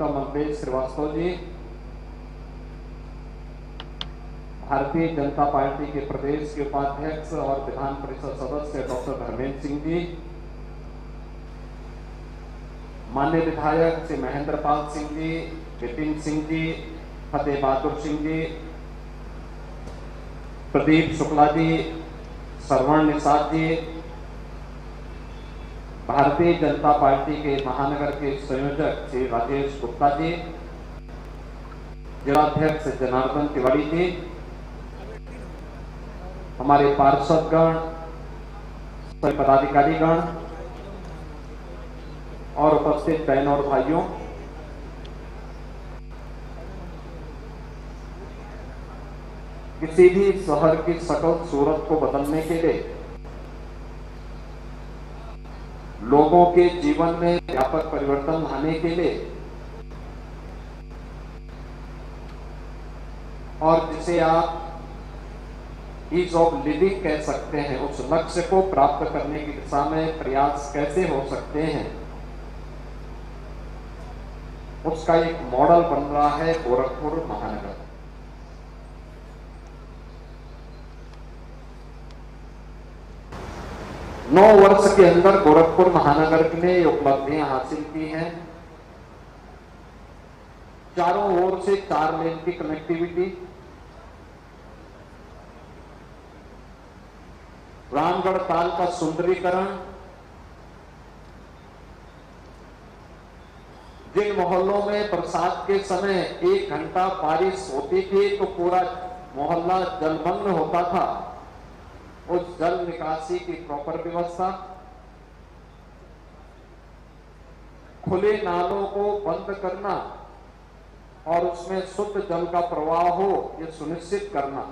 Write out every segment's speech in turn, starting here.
Mangesh Srivastava ji, Bharatiya Janata party के प्रदेश के उपाध्यक्ष और विधान परिषद सदस्य डॉक्टर धर्मेंद्र सिंह जी, माननीय विधायक श्री महेंद्र पाल सिंह जी, विपिन सिंह जी, फतेह बहादुर सिंह जी, प्रदीप शुक्ला जी, श्रवण निषाद जी, भारतीय जनता पार्टी के महानगर के संयोजक श्री राजेश गुप्ता जी, जिलाध्यक्ष जनार्दन तिवारी जी, हमारे पार्षदगण, सभी पदाधिकारीगण और उपस्थित बहनों और भाइयों, किसी भी शहर की शकल सूरत को बदलने के लिए लोगों के जीवन में व्यापक परिवर्तन लाने के लिए और जिसे आप ईज ऑफ लिविंग कह सकते हैं, उस लक्ष्य को प्राप्त करने की दिशा में प्रयास कैसे हो सकते हैं, उसका एक मॉडल बन रहा है गोरखपुर महानगर। नौ वर्ष के अंदर गोरखपुर महानगर ने उपलब्धियां हासिल की हैं। चारों ओर से 4 लेन की कनेक्टिविटी, रामगढ़ ताल का सुंदरीकरण, जिन मोहल्लों में बरसात के समय 1 घंटा बारिश होती थी तो पूरा मोहल्ला जलमग्न होता था, उस जल निकासी की प्रॉपर व्यवस्था, खुले नालों को बंद करना और उसमें शुद्ध जल का प्रवाह हो, यह सुनिश्चित करना।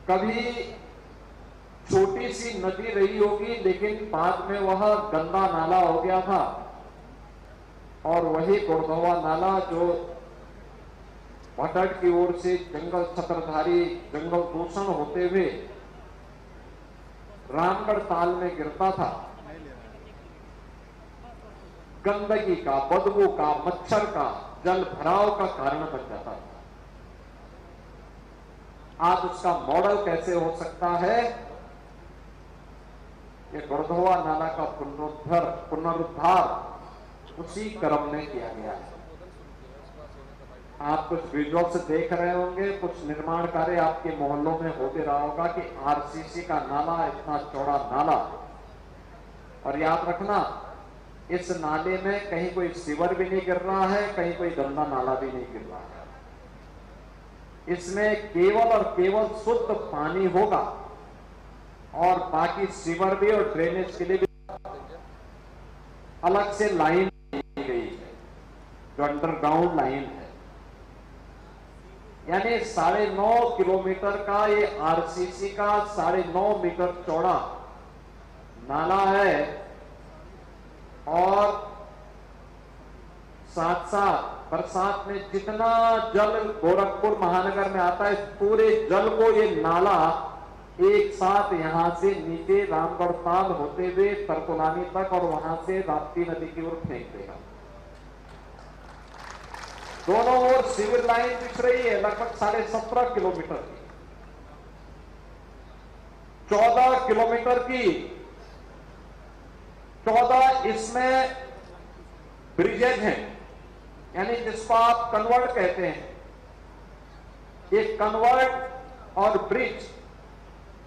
कभी छोटी सी नदी रही होगी लेकिन बाद में वह गंदा नाला हो गया था और वही गुड़धवा नाला जो भटट की ओर से जंगल छत्रधारी जंगल दूषण होते हुए रामगढ़ ताल में गिरता था, गंदगी का, बदबू का, मच्छर का, जल भराव का कारण बन जाता था। आज उसका मॉडल कैसे हो सकता है? ये गुड़धवा नाला का पुनरुद्धार उसी क्रम में किया गया है। आप कुछ विजुअल से देख रहे होंगे, कुछ निर्माण कार्य आपके मोहल्लों में हो भी रहा होगा कि आरसीसी का नाला, इतना चौड़ा नाला, और याद रखना इस नाले में कहीं कोई सीवर भी नहीं गिर रहा है, कहीं कोई गंदा नाला भी नहीं गिर रहा है। इसमें केवल और केवल शुद्ध पानी होगा और बाकी सीवर भी और ड्रेनेज के लिए भी अलग से लाइन दी गई है, जो अंडरग्राउंड लाइन है। यानी 9.5 किलोमीटर का ये आरसीसी का 9.5 मीटर चौड़ा नाला है और साथ साथ बरसात में जितना जल गोरखपुर महानगर में आता है, पूरे जल को ये नाला एक साथ यहां से नीचे रामगढ़ ताल होते हुए तरकुलानी तक और वहां से राप्ती नदी की ओर फेंक देगा। दोनों ओर सिविल लाइन बिछ रही है, लगभग 17.5 किलोमीटर की, 14 किलोमीटर की, 14 इसमें ब्रिजेज हैं, यानी जिसको आप कन्वर्ट कहते हैं। ये कन्वर्ट और ब्रिज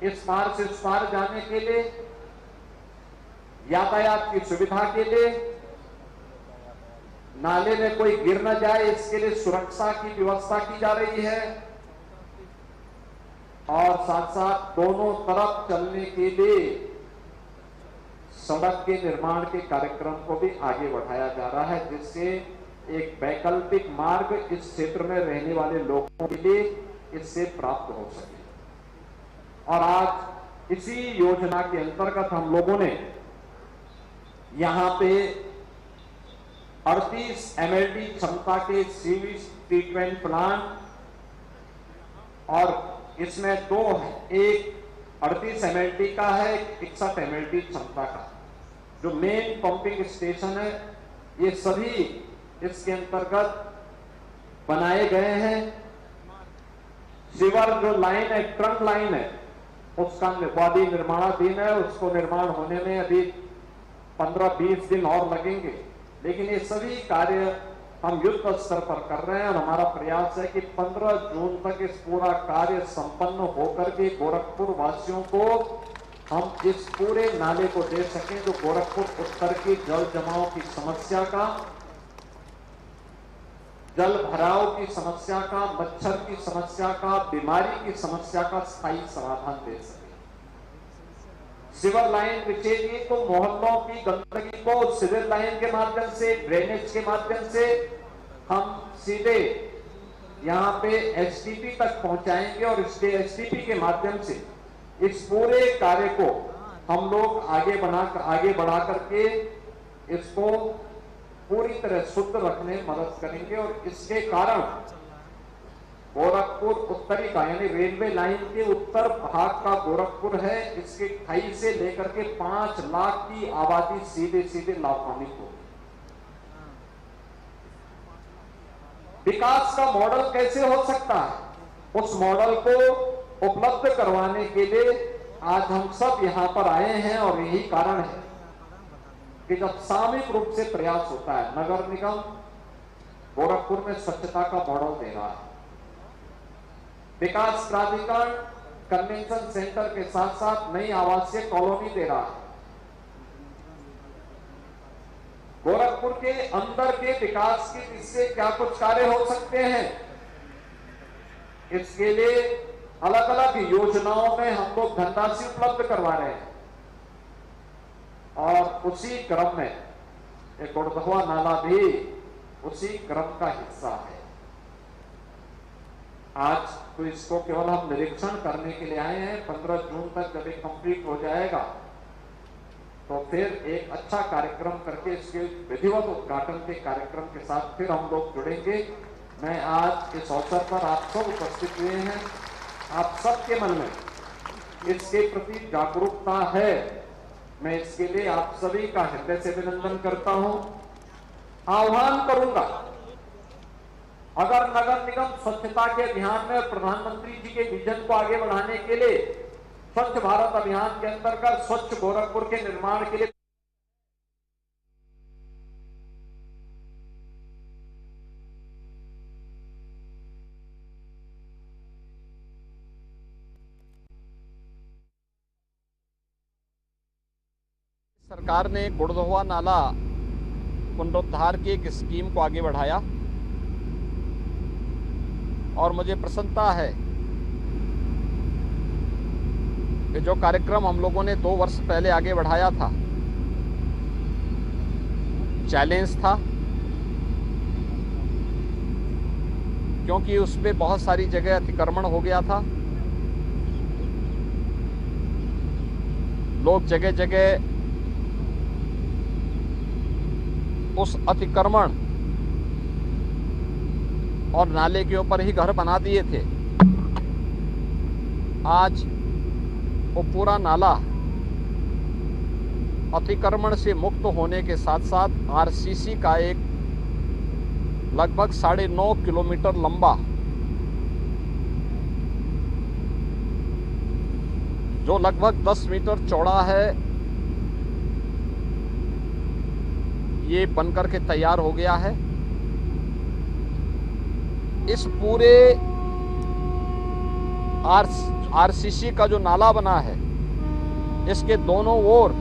इस पार से उस पार जाने के लिए, यातायात की सुविधा के लिए, नाले में कोई गिर न जाए इसके लिए सुरक्षा की व्यवस्था की जा रही है और साथ साथ दोनों तरफ चलने के लिए सड़क के निर्माण के कार्यक्रम को भी आगे बढ़ाया जा रहा है, जिससे एक वैकल्पिक मार्ग इस क्षेत्र में रहने वाले लोगों के लिए इससे प्राप्त हो सके। और आज इसी योजना के अंतर्गत हम लोगों ने यहां पे 38 MLD क्षमता के सीवेज ट्रीटमेंट प्लांट, और इसमें 2 हैं, एक 38 MLD का है, 61 MLD क्षमता का। जो मेन पंपिंग स्टेशन है, ये सभी इसके अंतर्गत बनाए गए हैं। सीवर जो लाइन है, ट्रंक लाइन है, उसका वादी निर्माणाधीन है। उसको निर्माण होने में अभी 15-20 दिन और लगेंगे, लेकिन ये सभी कार्य हम युद्ध स्तर पर कर रहे हैं और हमारा प्रयास है कि 15 जून तक इस पूरा कार्य संपन्न होकर के गोरखपुर वासियों को हम इस पूरे नाले को दे सकें, जो गोरखपुर उत्तर की जल जमाव की समस्या का, जल भराव की समस्या का, मच्छर की समस्या का, बीमारी की समस्या का स्थायी समाधान दे सके। सीवर लाइन बिछेगी तो मोहल्लों की गंदगी को सीवर लाइन के माध्यम से, ड्रेनेज के माध्यम से हम सीधे यहाँ पे एसटीपी तक पहुंचाएंगे और इसके एसटीपी के माध्यम से इस पूरे कार्य को हम लोग आगे बढ़ा करके इसको पूरी तरह शुद्ध रखने में मदद करेंगे। और इसके कारण गोरखपुर उत्तरी का, यानी रेलवे लाइन के उत्तर भाग का गोरखपुर है, इसके खाई से लेकर के 5 लाख की आबादी सीधे सीधे लाभान्वित होगी। विकास का मॉडल कैसे हो सकता है, उस मॉडल को उपलब्ध करवाने के लिए आज हम सब यहां पर आए हैं। और यही कारण है कि जब सामूहिक रूप से प्रयास होता है, नगर निगम गोरखपुर में स्वच्छता का मॉडल दे रहा है, विकास प्राधिकरण कन्वेंशन सेंटर के साथ साथ नई आवासीय कॉलोनी दे रहा है, गोरखपुर के अंदर के विकास के इससे क्या कुछ कार्य हो सकते हैं, इसके लिए अलग अलग योजनाओं में हम लोग धनराशि उपलब्ध करवा रहे हैं। और उसी क्रम में एक गुड़धवा नाला भी उसी क्रम का हिस्सा है। आज तो इसको केवल हम निरीक्षण करने के लिए आए हैं। 15 जून तक जब ये कंप्लीट हो जाएगा तो फिर एक अच्छा कार्यक्रम करके इसके विधिवत उद्घाटन के कार्यक्रम के साथ फिर हम लोग जुड़ेंगे। मैं आज इस अवसर पर आप सब उपस्थित हुए हैं, आप सबके मन में इसके प्रति जागरूकता है, मैं इसके लिए आप सभी का हृदय से अभिनंदन करता हूं। आह्वान करूंगा, अगर नगर निगम स्वच्छता के अभियान में प्रधानमंत्री जी के विजन को आगे बढ़ाने के लिए स्वच्छ भारत अभियान के अंतर्गत स्वच्छ गोरखपुर के निर्माण के लिए सरकार ने गुड़धवा नाला पुनरुद्धार की एक स्कीम को आगे बढ़ाया और मुझे प्रसन्नता है कि जो कार्यक्रम हम लोगों ने 2 वर्ष पहले आगे बढ़ाया था, चैलेंज था, क्योंकि उस पे बहुत सारी जगह अतिक्रमण हो गया था। लोग जगह जगह उस अतिक्रमण और नाले के ऊपर ही घर बना दिए थे। आज वो पूरा नाला अतिक्रमण से मुक्त होने के साथ साथ आरसीसी का एक लगभग 9.5 किलोमीटर लंबा, जो लगभग 10 मीटर चौड़ा है, ये बनकर के तैयार हो गया है। इस पूरे आरसीसी का जो नाला बना है, इसके दोनों ओर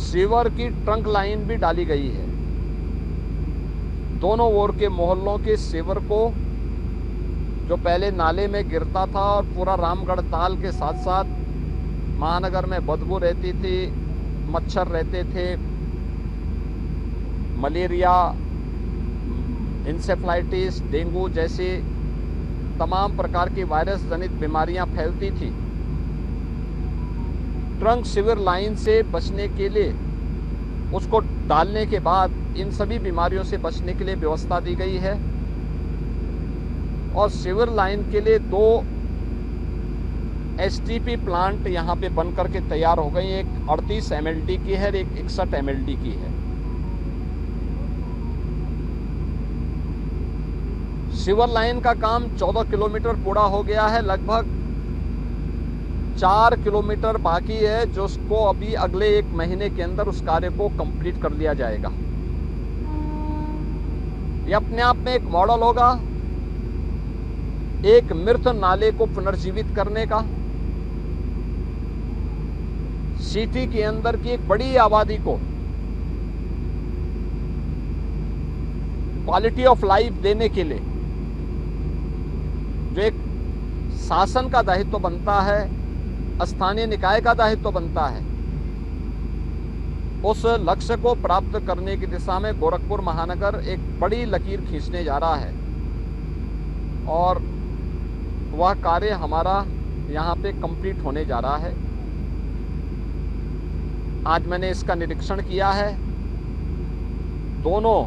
सीवर की ट्रंक लाइन भी डाली गई है। दोनों ओर के मोहल्लों के सीवर को, जो पहले नाले में गिरता था और पूरा रामगढ़ ताल के साथ साथ महानगर में बदबू रहती थी, मच्छर रहते थे, मलेरिया, इंसेफ्लाइटिस, डेंगू जैसे तमाम प्रकार की वायरस जनित बीमारियां फैलती थी। ट्रंक सीवर लाइन से बचने के लिए, उसको डालने के बाद इन सभी बीमारियों से बचने के लिए व्यवस्था दी गई है। और सीवर लाइन के लिए 2 एसटीपी प्लांट यहाँ पे बन करके तैयार हो गई। एक 38 एमएलडी की है, एक 61 एमएलडी की है। सिवर लाइन का काम 14 किलोमीटर पूरा हो गया है, लगभग 4 किलोमीटर बाकी है, जो उसको अभी अगले 1 महीने के अंदर उस कार्य को कंप्लीट कर लिया जाएगा। ये अपने आप में एक मॉडल होगा एक मृत नाले को पुनर्जीवित करने का। सिटी के अंदर की एक बड़ी आबादी को क्वालिटी ऑफ लाइफ देने के लिए जो एक शासन का दायित्व बनता है, स्थानीय निकाय का दायित्व बनता है, उस लक्ष्य को प्राप्त करने की दिशा में गोरखपुर महानगर एक बड़ी लकीर खींचने जा रहा है और वह कार्य हमारा यहाँ पे कंप्लीट होने जा रहा है। आज मैंने इसका निरीक्षण किया है। दोनों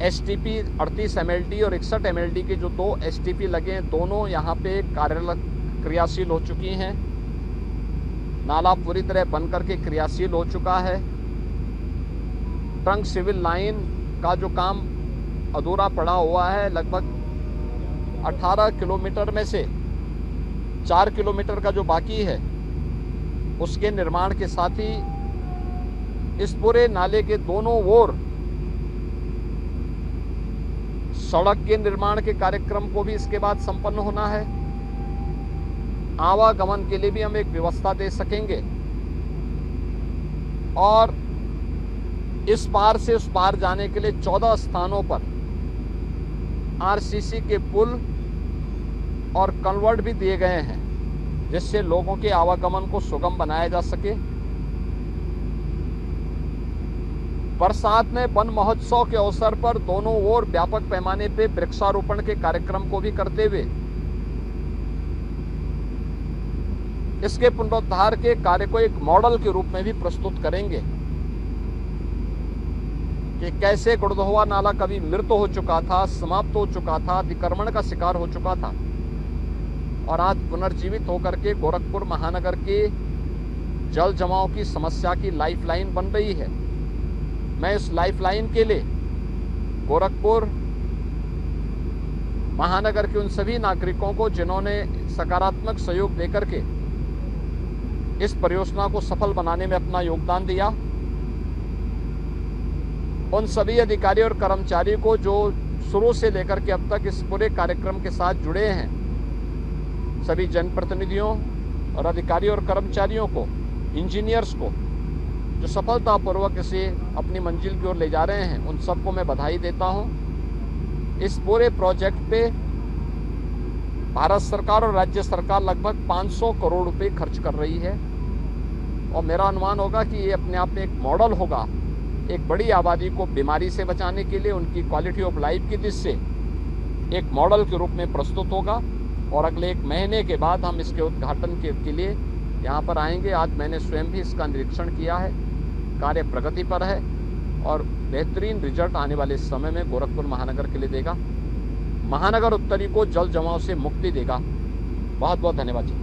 एसटीपी 38 एमएलडी और 61 एमएलडी के जो 2 एसटीपी लगे हैं, दोनों यहाँ पे क्रियाशील हो चुकी हैं। नाला पूरी तरह बन करके क्रियाशील हो चुका है। ट्रंक सिविल लाइन का जो काम अधूरा पड़ा हुआ है, लगभग 18 किलोमीटर में से 4 किलोमीटर का जो बाकी है, उसके निर्माण के साथ ही इस पूरे नाले के दोनों ओर सड़क के निर्माण के कार्यक्रम को भी इसके बाद संपन्न होना है। आवागमन के लिए भी हम एक व्यवस्था दे सकेंगे और इस पार से उस पार जाने के लिए 14 स्थानों पर आरसीसी के पुल और कन्वर्ट भी दिए गए हैं, जिससे लोगों के आवागमन को सुगम बनाया जा सके। बरसात में वन महोत्सव के अवसर पर दोनों ओर व्यापक पैमाने पे वृक्षारोपण के कार्यक्रम को भी करते हुए इसके पुनरुद्धार के कार्य को एक मॉडल के रूप में भी प्रस्तुत करेंगे कि कैसे गुड़धोवा नाला कभी मृत हो चुका था, समाप्त हो चुका था, अतिक्रमण का शिकार हो चुका था और आज पुनर्जीवित होकर के गोरखपुर महानगर के जल जमाव की समस्या की लाइफलाइन बन रही है। मैं इस लाइफलाइन के लिए गोरखपुर महानगर के उन सभी नागरिकों को जिन्होंने सकारात्मक सहयोग देकर के इस परियोजना को सफल बनाने में अपना योगदान दिया, उन सभी अधिकारी और कर्मचारियों को जो शुरू से लेकर के अब तक इस पूरे कार्यक्रम के साथ जुड़े हैं, सभी जनप्रतिनिधियों और अधिकारी और कर्मचारियों को, इंजीनियर्स को जो सफलतापूर्वक इसे अपनी मंजिल की ओर ले जा रहे हैं, उन सबको मैं बधाई देता हूं। इस पूरे प्रोजेक्ट पे भारत सरकार और राज्य सरकार लगभग 500 करोड़ रुपए खर्च कर रही है और मेरा अनुमान होगा कि ये अपने आप में एक मॉडल होगा एक बड़ी आबादी को बीमारी से बचाने के लिए, उनकी क्वालिटी ऑफ लाइफ की दृष्टि से एक मॉडल के रूप में प्रस्तुत होगा और अगले 1 महीने के बाद हम इसके उद्घाटन के लिए यहाँ पर आएंगे। आज मैंने स्वयं भी इसका निरीक्षण किया है, कार्य प्रगति पर है और बेहतरीन रिजल्ट आने वाले समय में गोरखपुर महानगर के लिए देगा। महानगर उत्तरी को जल जमाव से मुक्ति देगा। बहुत बहुत धन्यवाद जी।